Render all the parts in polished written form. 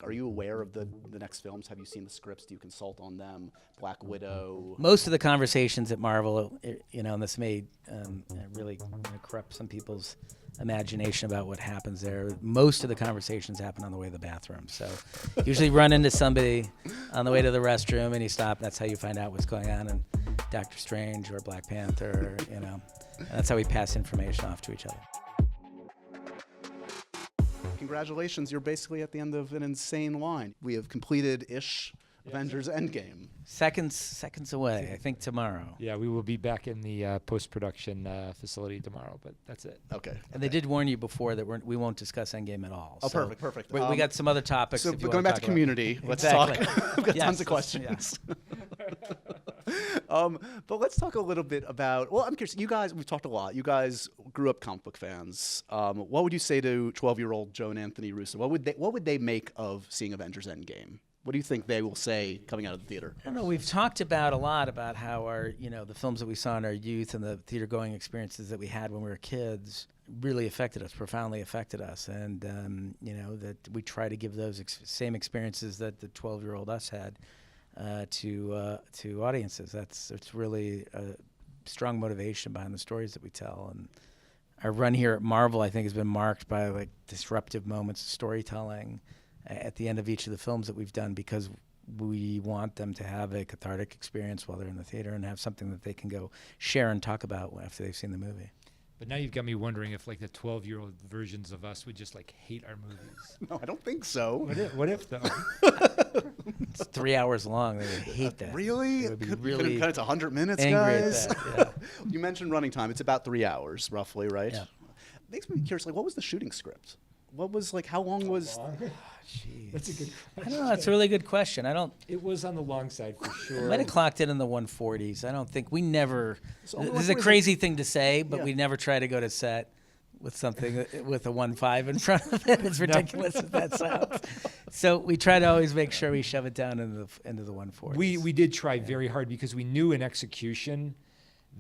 Are you aware of the next films? Have you seen the scripts? Do you consult on them? Black Widow? Most of the conversations at Marvel, and this may really corrupt some people's imagination about what happens there. Most of the conversations happen on the way to the bathroom. So usually run into somebody on the way to the restroom and you stop. That's how you find out what's going on in Doctor Strange or Black Panther, And that's how we pass information off to each other. Congratulations, you're basically at the end of an insane line. We have completed-ish Avengers Endgame. Seconds away, I think tomorrow. Yeah, we will be back in the post-production facility tomorrow, but that's it. Okay. And they did warn you before that we won't discuss Endgame at all. Oh, so perfect. We got some other topics. So if you going back to Community, let's talk. We've got tons of questions. But let's talk a little bit about, well, I'm curious, you guys, we've talked a lot. You guys grew up comic book fans. What would you say to 12-year-old Joe and Anthony Russo? What would they make of seeing Avengers Endgame? What do you think they will say coming out of the theater? I don't know. We've talked a lot about how our, the films that we saw in our youth and the theater-going experiences that we had when we were kids really affected us, profoundly affected us. And, that we try to give those same experiences that the 12-year-old us had to audiences. It's really a strong motivation behind the stories that we tell. And our run here at Marvel, I think, has been marked by disruptive moments of storytelling at the end of each of the films that we've done, because we want them to have a cathartic experience while they're in the theater and have something that they can go share and talk about after they've seen the movie. But now you've got me wondering if the 12-year-old versions of us would just hate our movies. No, I don't think so. What if though? It's 3 hours long. They would hate that. Really? They would be Could really cut it to 100 minutes, angry guys. at that. Yeah. You mentioned running time. It's about 3 hours, roughly, right? Yeah. Makes me curious. What was the shooting script? What was how long was? Jeez. That's a good I question. don't know. It's a really good question. It was on the long side for sure. Might have clocked it in the 140s. I don't think we never. So This what is a is crazy thing to say, but Yeah. we never try to go to set with something with a 1.5 in front of it. As ridiculous as that sounds. So we try to always make sure we shove it down into the 140s. We did try very hard because we knew in execution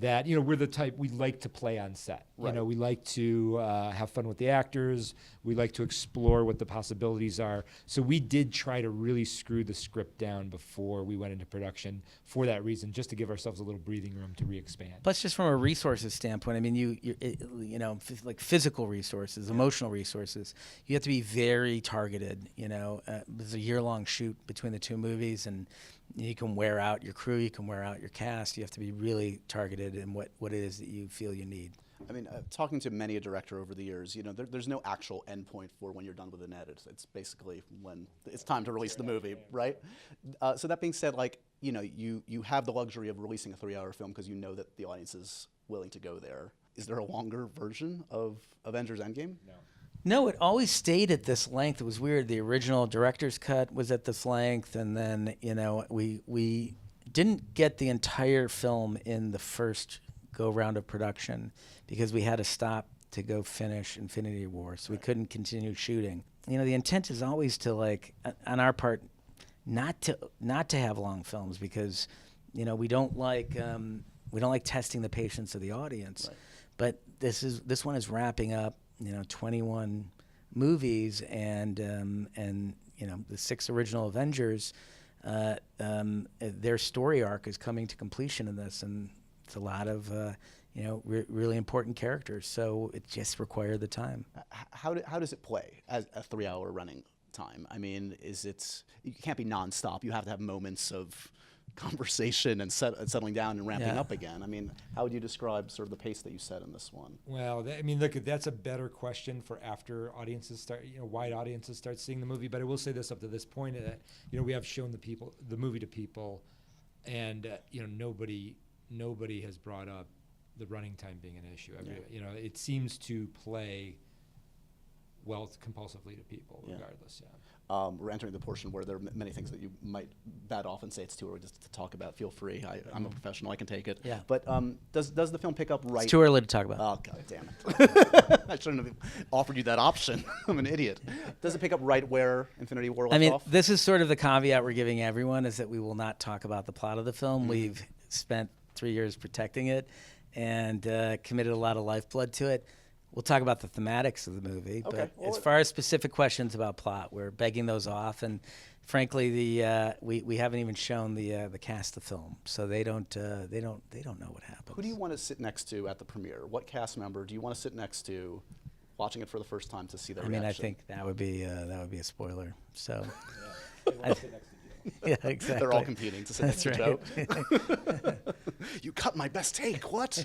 that we're the type, we like to play on set. Right. We like to have fun with the actors. We like to explore what the possibilities are. So we did try to really screw the script down before we went into production for that reason, just to give ourselves a little breathing room to re-expand. Plus, just from a resources standpoint, I mean, physical resources, emotional resources, you have to be very targeted. There's a year-long shoot between the two movies, and you can wear out your crew, you can wear out your cast. You have to be really targeted in what it is that you feel you need. I mean, talking to many a director over the years, there's no actual endpoint for when you're done with an edit. It's basically when it's time to release the movie, right? So that being said, you have the luxury of releasing a 3-hour film because you know that the audience is willing to go there. Is there a longer version of Avengers Endgame? No, it always stayed at this length. It was weird. The original director's cut was at this length, and then we didn't get the entire film in the first go-round of production because we had to stop to go finish Infinity War, so we couldn't continue shooting. The intent is always to on our part, not to have long films because we don't like testing the patience of the audience. Right. But this one is wrapping up 21 movies and the 6 original Avengers. Their story arc is coming to completion in this, and it's a lot of really important characters. So it just required the time. How does it play as a 3-hour running time? I mean, you can't be nonstop. You have to have moments of conversation and settling down and ramping up again. I mean, how would you describe sort of the pace that you set in this one? Well, look, that's a better question for after audiences start, wide audiences start seeing the movie. But I will say this up to this point, we have shown the movie to people, and nobody has brought up the running time being an issue. It seems to play well compulsively to people, regardless. We're entering the portion where there are many things that you might bat off and say it's too early just to talk about. Feel free. I'm a professional. I can take it. Yeah. But does the film pick up right? It's too early to talk about. Oh, God damn it. I shouldn't have offered you that option. I'm an idiot. Does it pick up right where Infinity War left off? This is sort of the caveat we're giving everyone, is that we will not talk about the plot of the film. Mm-hmm. We've spent 3 years protecting it and committed a lot of lifeblood to it. We'll talk about the thematics of the movie, Okay, but well, as far as specific questions about plot, we're begging those off. And frankly, we haven't even shown the cast of film, so they don't know what happens. Who do you want to sit next to at the premiere? What cast member do you want to sit next to, watching it for the first time to see their reaction? I think that would be a spoiler. So. Yeah, sit next to you. Yeah, exactly. They're all competing to sit next That's to Joe. You cut my best take. What?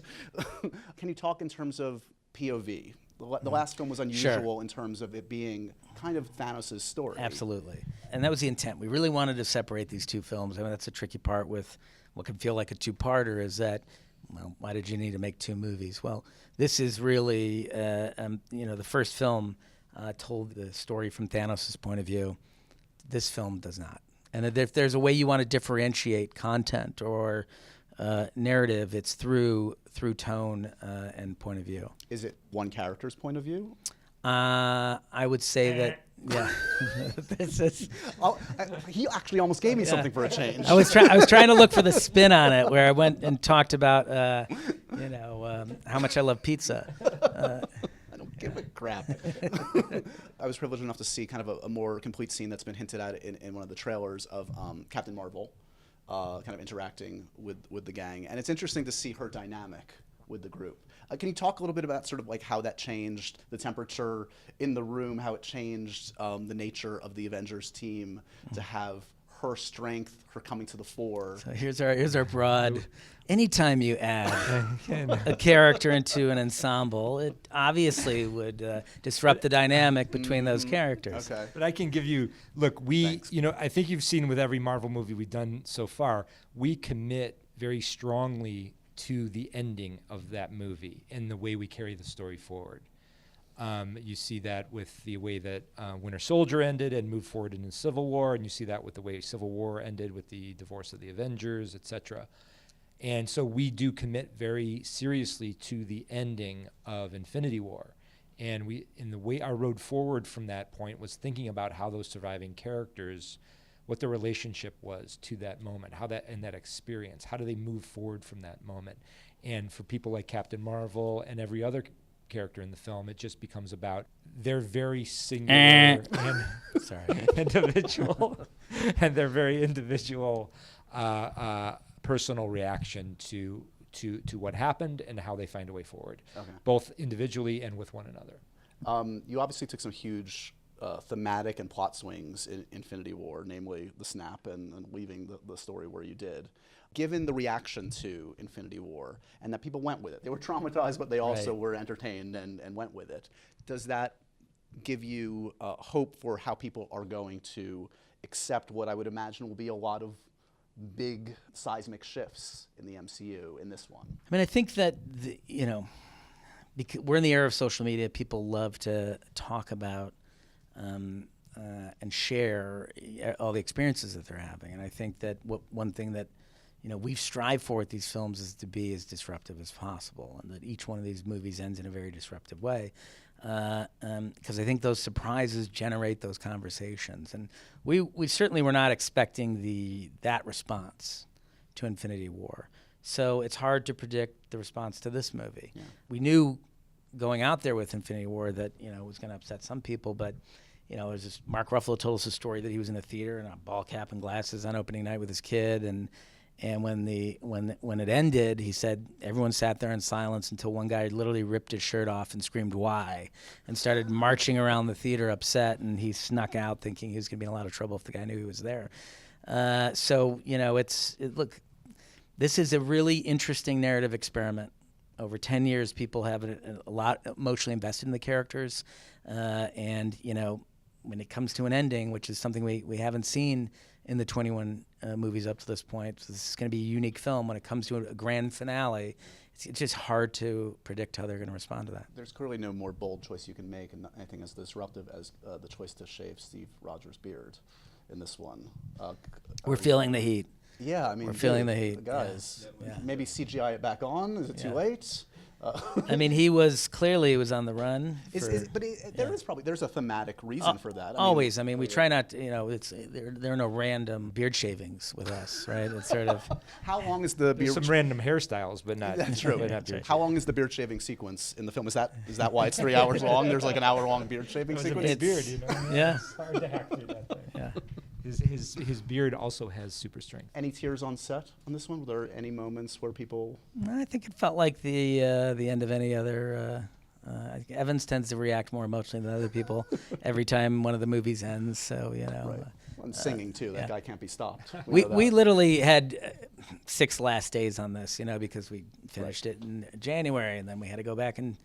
Can you talk in terms of POV? The last film was unusual in terms of it being kind of Thanos' story. Absolutely. And that was the intent. We really wanted to separate these two films. I mean, that's a tricky part with what can feel like a two-parter is that, well, why did you need to make two movies? Well, this is really, the first film told the story from Thanos' point of view. This film does not. And if there's a way you want to differentiate content or narrative, it's through tone and point of view. Is it one character's point of view? I would say that, yeah. He actually almost gave me something for a change. I was trying to look for the spin on it, where I went and talked about, how much I love pizza. I don't give a crap. I was privileged enough to see kind of a more complete scene that's been hinted at in one of the trailers of Captain Marvel kind of interacting with the gang. And it's interesting to see her dynamic with the group. Can you talk a little bit about sort of like how that changed the temperature in the room, how it changed the nature of the Avengers team to have her strength, her coming to the fore? So here's our broad. Anytime you add a character into an ensemble, it obviously would disrupt the dynamic between those characters. Okay. But I can give you, look, I think you've seen with every Marvel movie we've done so far, we commit very strongly to the ending of that movie and the way we carry the story forward. You see that with the way that Winter Soldier ended and moved forward into Civil War, and you see that with the way Civil War ended with the divorce of the Avengers, etc. And so we do commit very seriously to the ending of Infinity War. And the way our road forward from that point was thinking about how those surviving characters, what their relationship was to that moment, and that experience, how do they move forward from that moment? And for people like Captain Marvel and every other character in the film, it just becomes about their very singular and individual and their very individual personal reaction to what happened and how they find a way forward, both individually and with one another. You obviously took some huge thematic and plot swings in Infinity War, namely the snap and leaving the story where you did. Given the reaction to Infinity War and that people went with it, they were traumatized, but they also were entertained and went with it. Does that give you hope for how people are going to accept what I would imagine will be a lot of big seismic shifts in the MCU in this one? I mean, I think that, because we're in the era of social media, people love to talk about and share all the experiences that they're having. And I think that one thing that we've strived for with these films is to be as disruptive as possible, and that each one of these movies ends in a very disruptive way. Because I think those surprises generate those conversations, and we certainly were not expecting that response to Infinity War. So it's hard to predict the response to this movie. Yeah. We knew going out there with Infinity War that it was going to upset some people, but it was just Mark Ruffalo told us a story that he was in a theater in a ball cap and glasses on opening night with his kid, and when it ended, he said everyone sat there in silence until one guy literally ripped his shirt off and screamed "Why?" and started marching around the theater upset, and he snuck out thinking he was going to be in a lot of trouble if the guy knew he was there. Look, this is a really interesting narrative experiment. Over 10 years, people have a lot emotionally invested in the characters, and when it comes to an ending, which is something we haven't seen in the 21 movies up to this point. So this is going to be a unique film. When it comes to a grand finale, it's just hard to predict how they're going to respond to that. There's clearly no more bold choice you can make, and anything as disruptive as the choice to shave Steve Rogers' beard in this one. We're feeling the heat. Yeah, I mean, we're feeling the heat, guys. Yeah. Maybe CGI it back on. Is it too late? I mean, he was on the run. There's a thematic reason for that. Always. I mean, we try not to, there are no random beard shavings with us, right? It's sort of. How long is the beard? Some random hairstyles, but not. That's true. but not beard How long is the beard shaving sequence in the film? Is that why it's 3 hours long? There's like an hour-long beard shaving It was a sequence. big beard, you know. Yeah. It's hard to hack through that thing. Yeah. His beard also has super strength. Any tears on set on this one? Were there any moments where people? I think it felt like the end of any other. Evans tends to react more emotionally than other people every time one of the movies ends. So Right. And singing too. That guy can't be stopped. We literally had 6 last days on this, because we finished it in January, and then we had to go back and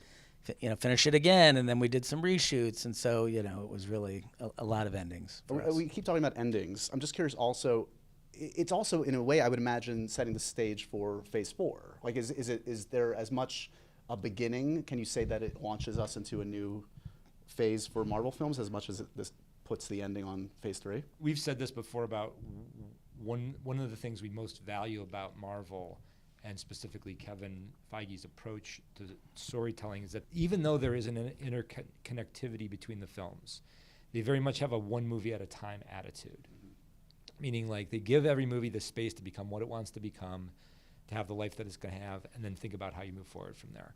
finish it again, and then we did some reshoots, and so it was really a lot of endings for us. We keep talking about endings. I'm just curious. Also, it's also in a way I would imagine setting the stage for Phase 4. Like, is there as much a beginning? Can you say that it launches us into a new phase for Marvel films as much as this puts the ending on Phase 3? We've said this before about one of the things we most value about Marvel, and specifically Kevin Feige's approach to storytelling, is that even though there is an interconnectivity between the films, they very much have a one movie at a time attitude. Meaning, like, they give every movie the space to become what it wants to become, to have the life that it's going to have, and then think about how you move forward from there.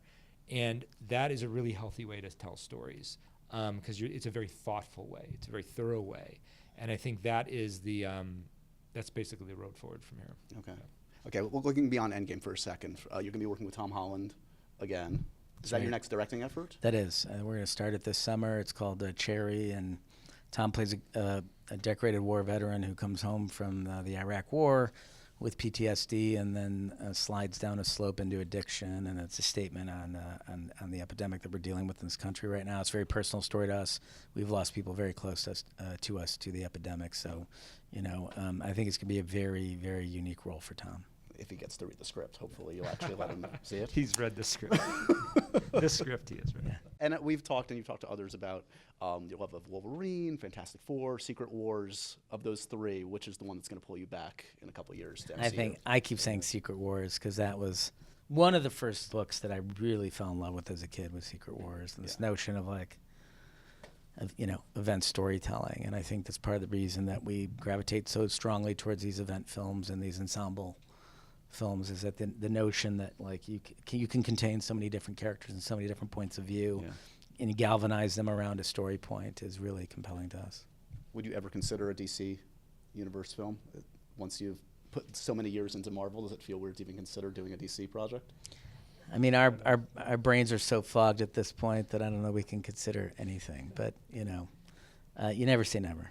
And that is a really healthy way to tell stories, because it's a very thoughtful way. It's a very thorough way. And I think that is that's basically the road forward from here. Okay. Okay, well, looking beyond Endgame for a second, you're going to be working with Tom Holland again. Is that your next directing effort? That is. We're going to start it this summer. It's called Cherry, and Tom plays a decorated war veteran who comes home from the Iraq War with PTSD, and then slides down a slope into addiction, and it's a statement on the epidemic that we're dealing with in this country right now. It's a very personal story to us. We've lost people very close to us to the epidemic, so I think it's going to be a very, very unique role for Tom. If he gets to read the script, hopefully you'll actually let him see it. He's read the script. The script he has read. Yeah. And we've talked, and you've talked to others about your love of Wolverine, Fantastic Four, Secret Wars. Of those 3, which is the one that's going to pull you back in a couple of years to MCU? I keep saying Secret Wars because that was one of the first books that I really fell in love with as a kid, was Secret Wars, and this notion of event storytelling. And I think that's part of the reason that we gravitate so strongly towards these event films and these ensemble films, is that the notion that you can contain so many different characters and so many different points of view, and galvanize them around a story point is really compelling to us. Would you ever consider a DC Universe film? Once you've put so many years into Marvel, does it feel weird to even consider doing a DC project? I mean, our brains are so fogged at this point that I don't know we can consider anything, but you never say never.